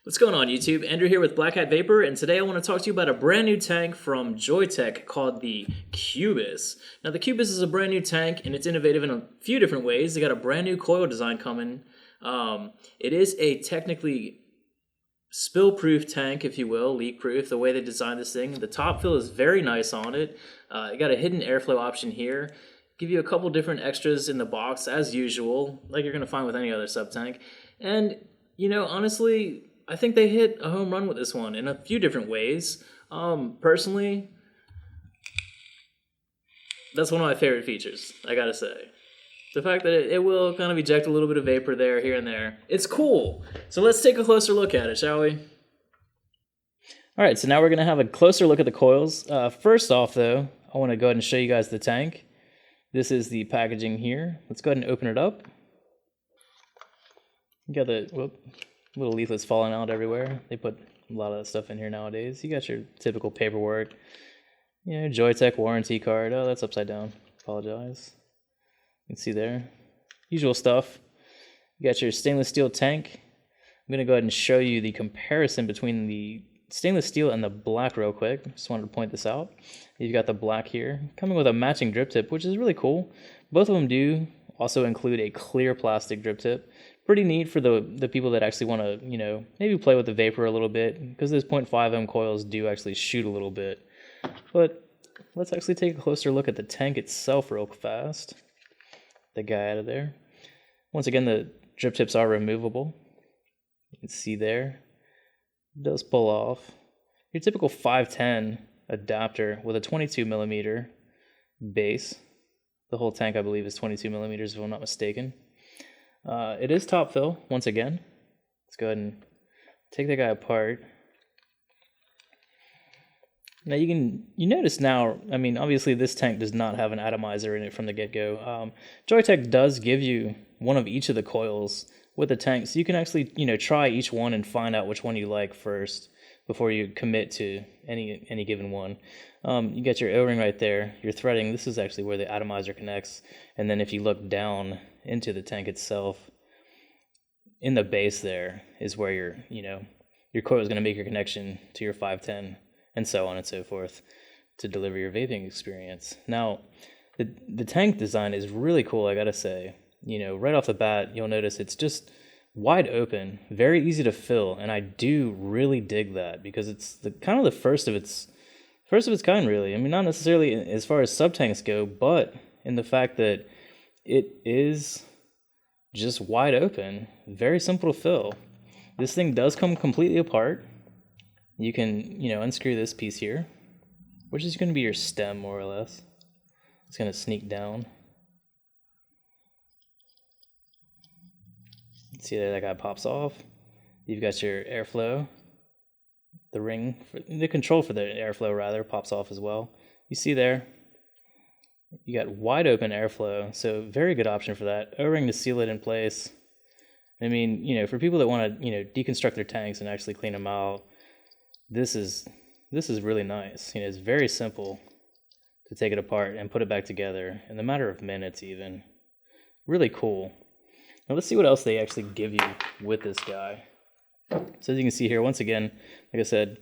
What's going on, YouTube? Andrew here with Blackhat Vapor, and today I want to talk to you about a brand new tank from Joyetech called the Cubis. Now, the Cubis is a brand new tank, and it's innovative in a few different ways. They got a brand new coil design coming. It is a technically spill-proof tank, if you will, leak-proof, the way they designed this thing. The top fill is very nice on it. You got a hidden airflow option here. Give you a couple different extras in the box, as usual, like you're going to find with any other sub-tank. And, you know, honestly, I think they hit a home run with this one in a few different ways. Personally, that's one of my favorite features, I gotta say. The fact that it will kind of eject a little bit of vapor there, here and there. It's cool. So let's take a closer look at it, shall we? All right, so now we're gonna have a closer look at the coils. First off though, I wanna go ahead and show you guys the tank. This is the packaging here. Let's go ahead and open it up. You got the, little leaflets falling out everywhere. They put a lot of that stuff in here nowadays. You got your typical paperwork. You know, Joyetech warranty card. Oh, that's upside down. Apologize. You can see there. Usual stuff. You got your stainless steel tank. I'm going to go ahead and show you the comparison between the stainless steel and the black real quick. Just wanted to point this out. You've got the black here, coming with a matching drip tip, which is really cool. Both of them do also include a clear plastic drip tip. Pretty neat for the people that actually want to, you know, maybe play with the vapor a little bit, because those 0.5M coils do actually shoot a little bit. But let's actually take a closer look at the tank itself real fast. The guy out of there. Once again, the drip tips are removable. You can see there. It does pull off. Your typical 510 adapter with a 22 millimeter base. The whole tank, I believe, is 22 millimeters, if I'm not mistaken. It is top fill, once again. Let's go ahead and take that guy apart. Now you notice now, I mean, obviously this tank does not have an atomizer in it from the get-go. Joyetech does give you one of each of the coils with the tank, so you can actually, you know, try each one and find out which one you like first before you commit to any given one. You got your O-ring right there, your threading. This is actually where the atomizer connects. And then if you look down into the tank itself, in the base there is where your coil is going to make your connection to your 510 and so on and so forth to deliver your vaping experience. Now, the tank design is really cool, I gotta say. You know, right off the bat, you'll notice it's just wide open, very easy to fill, and I do really dig that because it's kind of the first of its kind, really. I mean, not necessarily as far as sub-tanks go, but in the fact that it is just wide open, very simple to fill. This thing does come completely apart. You can, you know, unscrew this piece here, which is going to be your stem, more or less. It's going to sneak down. See there, that guy pops off. You've got your airflow. The ring, the control for the airflow, rather, pops off as well. You see there, you got wide open airflow, so very good option for that. O-ring to seal it in place. I mean, you know, for people that want to, you know, deconstruct their tanks and actually clean them out, this is really nice. You know, it's very simple to take it apart and put it back together in a matter of minutes even. Really cool. Now let's see what else they actually give you with this guy. So as you can see here, once again, like I said,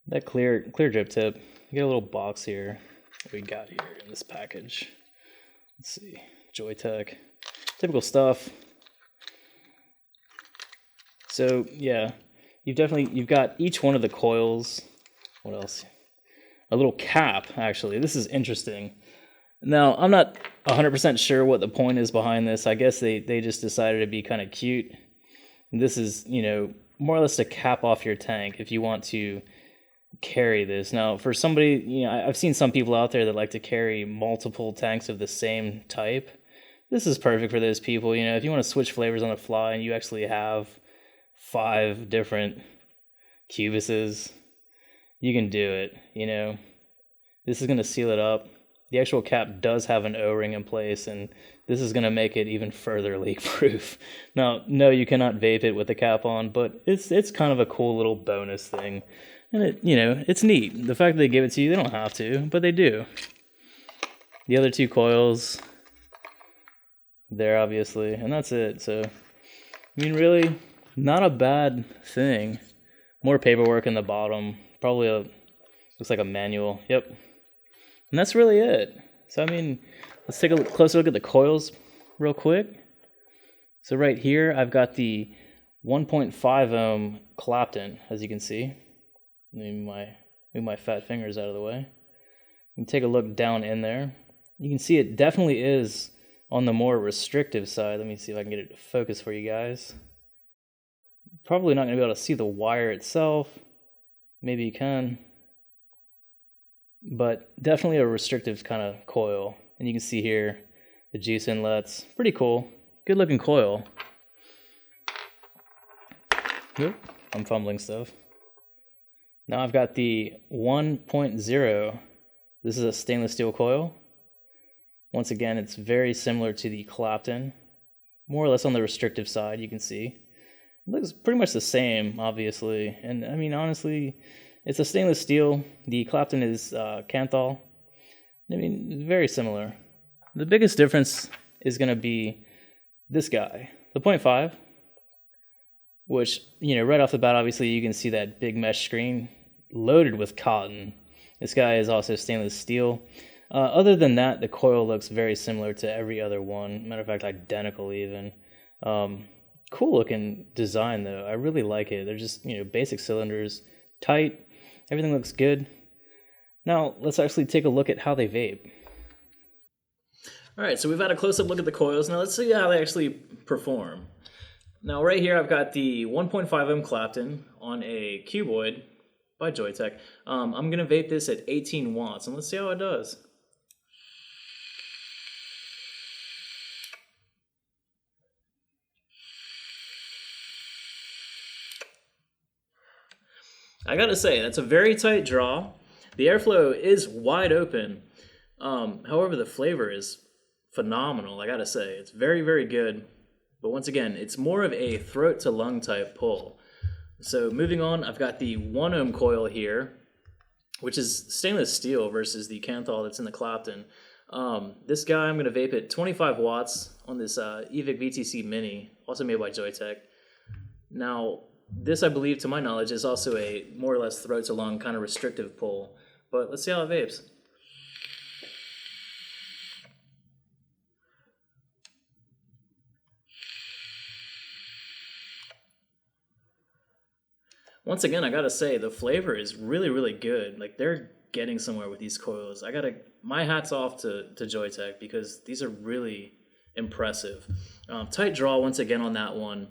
that clear drip tip. You get a little box here. What we got here in this package. Let's see, Joyetech, typical stuff. So yeah, you've got each one of the coils. What else? A little cap, actually. This is interesting. Now, I'm not 100% sure what the point is behind this. I guess they just decided to be kind of cute. This is, you know, more or less to cap off your tank if you want to carry this. Now, for somebody, you know, I've seen some people out there that like to carry multiple tanks of the same type. This is perfect for those people. You know, if you want to switch flavors on the fly and you actually have 5 different Cubises, you can do it. You know, this is going to seal it up. The actual cap does have an O-ring in place, and this is going to make it even further leak-proof. Now, no, you cannot vape it with the cap on, but it's kind of a cool little bonus thing. And it, you know, it's neat. The fact that they give it to you, they don't have to, but they do. The other 2 coils there, obviously, and that's it. So, I mean, really, Not a bad thing. More paperwork in the bottom. Probably looks like a manual. Yep. And that's really it. So, I mean, let's take a closer look at the coils real quick. So right here, I've got the 1.5 ohm Clapton, as you can see. Move my fat fingers out of the way. You can take a look down in there. You can see it definitely is on the more restrictive side. Let me see if I can get it to focus for you guys. Probably not going to be able to see the wire itself. Maybe you can. But definitely a restrictive kind of coil. And you can see here the juice inlets. Pretty cool. Good looking coil. Oop, I'm fumbling stuff. Now I've got the 1.0. This is a stainless steel coil. Once again, it's very similar to the Clapton. More or less on the restrictive side, you can see. It looks pretty much the same, obviously. And I mean, honestly, it's a stainless steel. The Clapton is Kanthal. I mean, very similar. The biggest difference is going to be this guy, the 0.5, which, you know, right off the bat, obviously, you can see that big mesh screen loaded with cotton. This guy is also stainless steel. Other than that, the coil looks very similar to every other one. Matter of fact, identical even. Cool looking design though. I really like it. They're just, you know, basic cylinders, tight. Everything looks good. Now, let's actually take a look at how they vape. All right, so we've had a close-up look at the coils. Now let's see how they actually perform. Now right here, I've got the 1.5 ohm Clapton on a cuboid by Joyetech. I'm gonna vape this at 18 watts, and let's see how it does. I gotta say, that's a very tight draw. The airflow is wide open. However, the flavor is phenomenal, I gotta say. It's very, very good. But once again, it's more of a throat to lung type pull. So moving on, I've got the 1 ohm coil here, which is stainless steel versus the Kanthal that's in the Clapton. This guy, I'm gonna vape at 25 watts on this e-cig VTC Mini, also made by Joyetech. Now, this, I believe, to my knowledge, is also a more or less throat to lung kind of restrictive pull. But let's see how it vapes. Once again, I gotta say, the flavor is really, really good. Like, they're getting somewhere with these coils. My hat's off to Joyetech because these are really impressive. Tight draw once again on that one.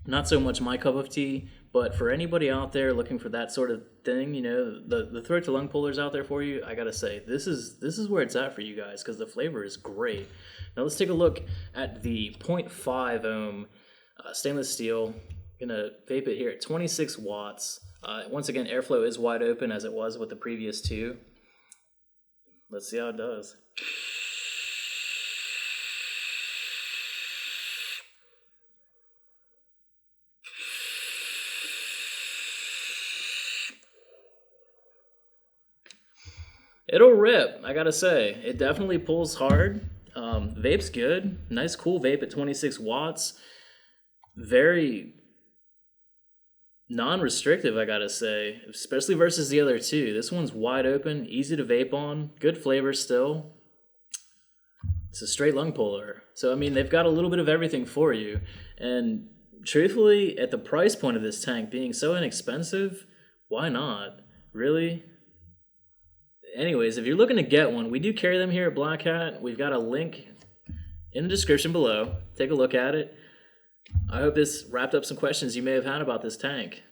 Not so much my cup of tea, but for anybody out there looking for that sort of thing, you know, the throat to lung pullers out there for you, I gotta say, this is where it's at for you guys because the flavor is great. Now let's take a look at the 0.5 ohm stainless steel. Gonna vape it here at 26 watts. Once again, airflow is wide open as it was with the previous two. Let's see how it does. It'll rip, I gotta say. It definitely pulls hard. Vape's good. Nice, cool vape at 26 watts. Very non-restrictive, I gotta say, especially versus the other two. This one's wide open, easy to vape on, good flavor still. It's a straight lung puller. So, I mean, they've got a little bit of everything for you. And truthfully, at the price point of this tank being so inexpensive, why not? Really? Anyways, if you're looking to get one, we do carry them here at Blackhat. We've got a link in the description below. Take a look at it. I hope this wrapped up some questions you may have had about this tank.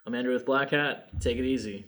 I'm Andrew with Blackhat. Take it easy.